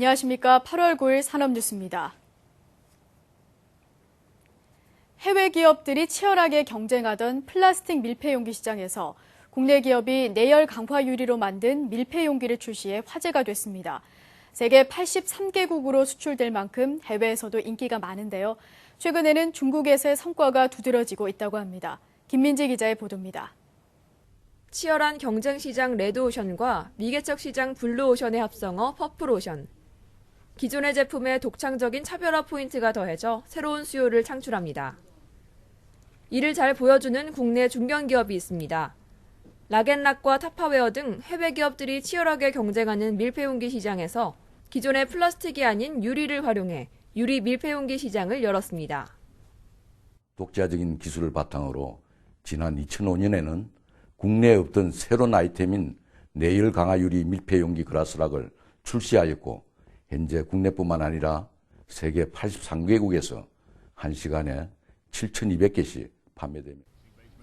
안녕하십니까. 8월 9일 산업뉴스입니다. 해외 기업들이 치열하게 경쟁하던 플라스틱 밀폐용기 시장에서 국내 기업이 내열 강화 유리로 만든 밀폐용기를 출시해 화제가 됐습니다. 세계 83개국으로 수출될 만큼 해외에서도 인기가 많은데요. 최근에는 중국에서의 성과가 두드러지고 있다고 합니다. 김민지 기자의 보도입니다. 치열한 경쟁 시장 레드오션과 미개척 시장 블루오션의 합성어 퍼플오션. 기존의 제품에 독창적인 차별화 포인트가 더해져 새로운 수요를 창출합니다. 이를 잘 보여주는 국내 중견기업이 있습니다. 락앤락과 타파웨어 등 해외 기업들이 치열하게 경쟁하는 밀폐용기 시장에서 기존의 플라스틱이 아닌 유리를 활용해 유리 밀폐용기 시장을 열었습니다. 독자적인 기술을 바탕으로 지난 2005년에는 국내에 없던 새로운 아이템인 내열 강화 유리 밀폐용기 그라스락을 출시하였고 현재 국내뿐만 아니라 세계 83개국에서 1시간에 7,200개씩 판매됩니다.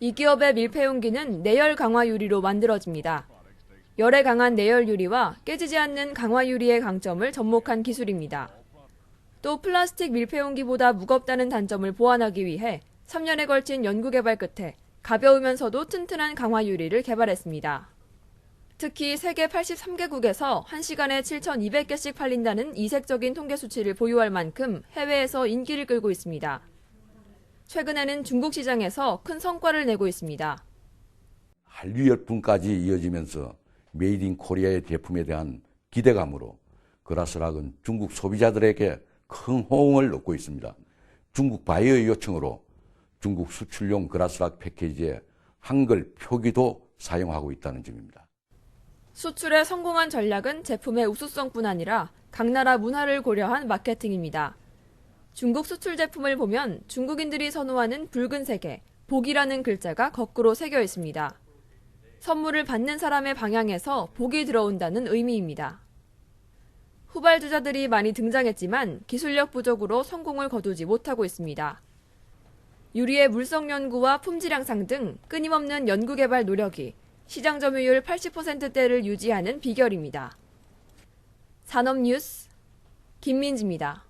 이 기업의 밀폐용기는 내열 강화 유리로 만들어집니다. 열에 강한 내열 유리와 깨지지 않는 강화 유리의 강점을 접목한 기술입니다. 또 플라스틱 밀폐용기보다 무겁다는 단점을 보완하기 위해 3년에 걸친 연구개발 끝에 가벼우면서도 튼튼한 강화 유리를 개발했습니다. 특히 세계 83개국에서 1시간에 7,200개씩 팔린다는 이색적인 통계 수치를 보유할 만큼 해외에서 인기를 끌고 있습니다. 최근에는 중국 시장에서 큰 성과를 내고 있습니다. 한류 열풍까지 이어지면서 메이드 인 코리아의 제품에 대한 기대감으로 그라스락은 중국 소비자들에게 큰 호응을 얻고 있습니다. 중국 바이어의 요청으로 중국 수출용 그라스락 패키지에 한글 표기도 사용하고 있다는 점입니다. 수출에 성공한 전략은 제품의 우수성뿐 아니라 각 나라 문화를 고려한 마케팅입니다. 중국 수출 제품을 보면 중국인들이 선호하는 붉은색의 복이라는 글자가 거꾸로 새겨 있습니다. 선물을 받는 사람의 방향에서 복이 들어온다는 의미입니다. 후발주자들이 많이 등장했지만 기술력 부족으로 성공을 거두지 못하고 있습니다. 유리의 물성 연구와 품질 향상 등 끊임없는 연구개발 노력이 시장 점유율 80%대를 유지하는 비결입니다. 산업뉴스 김민지입니다.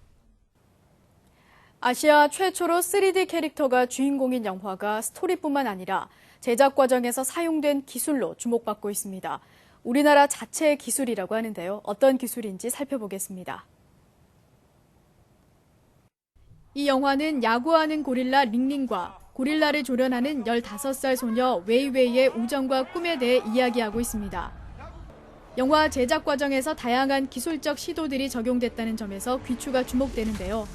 아시아 최초로 3D 캐릭터가 주인공인 영화가 스토리뿐만 아니라 제작 과정에서 사용된 기술로 주목받고 있습니다. 우리나라 자체의 기술이라고 하는데요. 어떤 기술인지 살펴보겠습니다. 이 영화는 야구하는 고릴라 링링과 고릴라를 조련하는 15살 소녀 웨이웨이의 우정과 꿈에 대해 이야기하고 있습니다. 영화 제작 과정에서 다양한 기술적 시도들이 적용됐다는 점에서 귀추가 주목되는데요.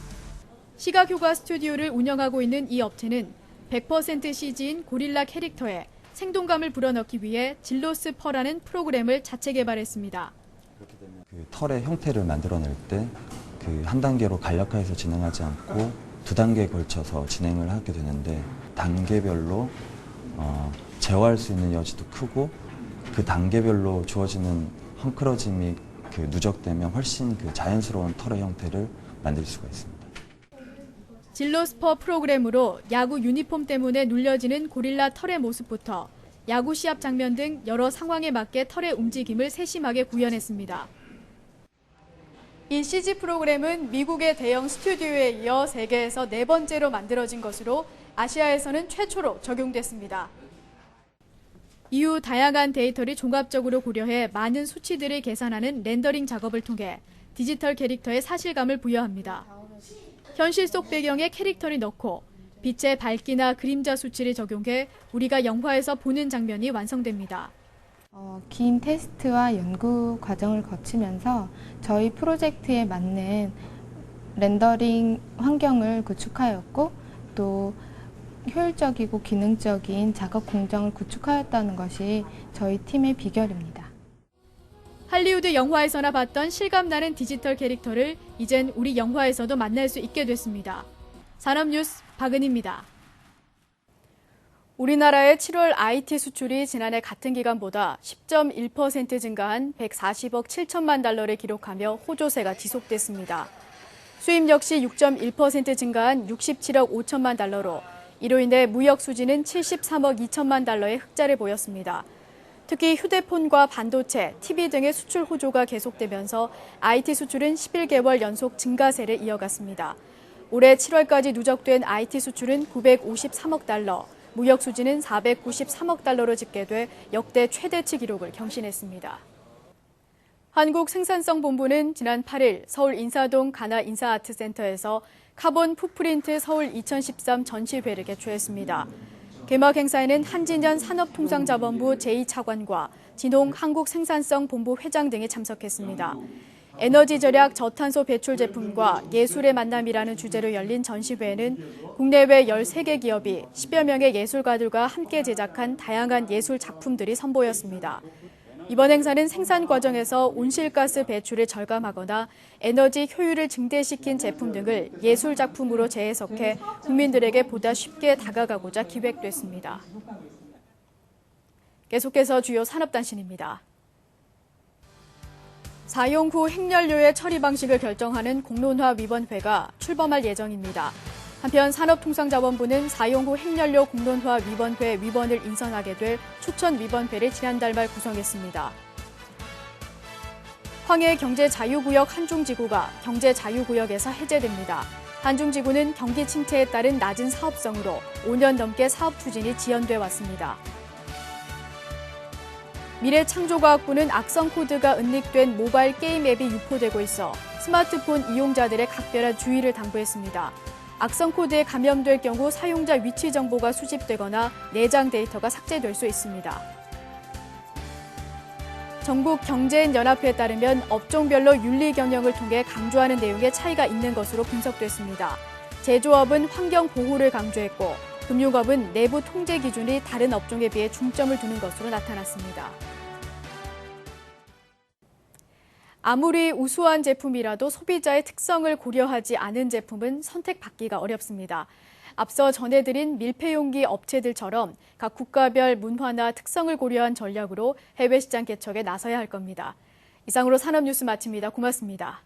시각효과 스튜디오를 운영하고 있는 이 업체는 100% CG인 고릴라 캐릭터에 생동감을 불어넣기 위해 질로스 퍼라는 프로그램을 자체 개발했습니다. 그 털의 형태를 만들어낼 때 한 단계로 간략화해서 진행하지 않고 2단계에 걸쳐서 진행을 하게 되는데 단계별로 제어할 수 있는 여지도 크고 그 단계별로 주어지는 헝클어짐이 누적되면 훨씬 자연스러운 털의 형태를 만들 수가 있습니다. 질로스퍼 프로그램으로 야구 유니폼 때문에 눌려지는 고릴라 털의 모습부터 야구 시합 장면 등 여러 상황에 맞게 털의 움직임을 세심하게 구현했습니다. 이 CG 프로그램은 미국의 대형 스튜디오에 이어 세계에서 4번째로 만들어진 것으로 아시아에서는 최초로 적용됐습니다. 이후 다양한 데이터를 종합적으로 고려해 많은 수치들을 계산하는 렌더링 작업을 통해 디지털 캐릭터에 사실감을 부여합니다. 현실 속 배경에 캐릭터를 넣고 빛의 밝기나 그림자 수치를 적용해 우리가 영화에서 보는 장면이 완성됩니다. 긴 테스트와 연구 과정을 거치면서 저희 프로젝트에 맞는 렌더링 환경을 구축하였고 또 효율적이고 기능적인 작업 공정을 구축하였다는 것이 저희 팀의 비결입니다. 할리우드 영화에서나 봤던 실감나는 디지털 캐릭터를 이젠 우리 영화에서도 만날 수 있게 됐습니다. 산업뉴스 박은희입니다. 우리나라의 7월 IT 수출이 지난해 같은 기간보다 10.1% 증가한 140억 7천만 달러를 기록하며 호조세가 지속됐습니다. 수입 역시 6.1% 증가한 67억 5천만 달러로 이로 인해 무역 수지는 73억 2천만 달러의 흑자를 보였습니다. 특히 휴대폰과 반도체, TV 등의 수출 호조가 계속되면서 IT 수출은 11개월 연속 증가세를 이어갔습니다. 올해 7월까지 누적된 IT 수출은 953억 달러, 무역 수지는 493억 달러로 집계돼 역대 최대치 기록을 경신했습니다. 한국생산성본부는 지난 8일 서울 인사동 가나인사아트센터에서 카본 풋프린트 서울 2013 전시회를 개최했습니다. 개막 행사에는 한진현 산업통상자원부 제2차관과 진홍 한국생산성본부 회장 등이 참석했습니다. 에너지 절약 저탄소 배출 제품과 예술의 만남이라는 주제로 열린 전시회에는 국내외 13개 기업이 10여 명의 예술가들과 함께 제작한 다양한 예술 작품들이 선보였습니다. 이번 행사는 생산 과정에서 온실가스 배출을 절감하거나 에너지 효율을 증대시킨 제품 등을 예술 작품으로 재해석해 국민들에게 보다 쉽게 다가가고자 기획됐습니다. 계속해서 주요 산업단신입니다. 사용 후 핵연료의 처리 방식을 결정하는 공론화위원회가 출범할 예정입니다. 한편 산업통상자원부는 사용 후 핵연료 공론화위원회 위원을 인선하게 될 추천위원회를 지난달 말 구성했습니다. 황해 경제자유구역 한중지구가 경제자유구역에서 해제됩니다. 한중지구는 경기 침체에 따른 낮은 사업성으로 5년 넘게 사업 추진이 지연돼 왔습니다. 미래창조과학부는 악성 코드가 은닉된 모바일 게임 앱이 유포되고 있어 스마트폰 이용자들의 각별한 주의를 당부했습니다. 악성 코드에 감염될 경우 사용자 위치 정보가 수집되거나 내장 데이터가 삭제될 수 있습니다. 전국경제인연합회에 따르면 업종별로 윤리 경영을 통해 강조하는 내용에 차이가 있는 것으로 분석됐습니다. 제조업은 환경 보호를 강조했고 금융업은 내부 통제 기준이 다른 업종에 비해 중점을 두는 것으로 나타났습니다. 아무리 우수한 제품이라도 소비자의 특성을 고려하지 않은 제품은 선택받기가 어렵습니다. 앞서 전해드린 밀폐용기 업체들처럼 각 국가별 문화나 특성을 고려한 전략으로 해외 시장 개척에 나서야 할 겁니다. 이상으로 산업뉴스 마칩니다. 고맙습니다.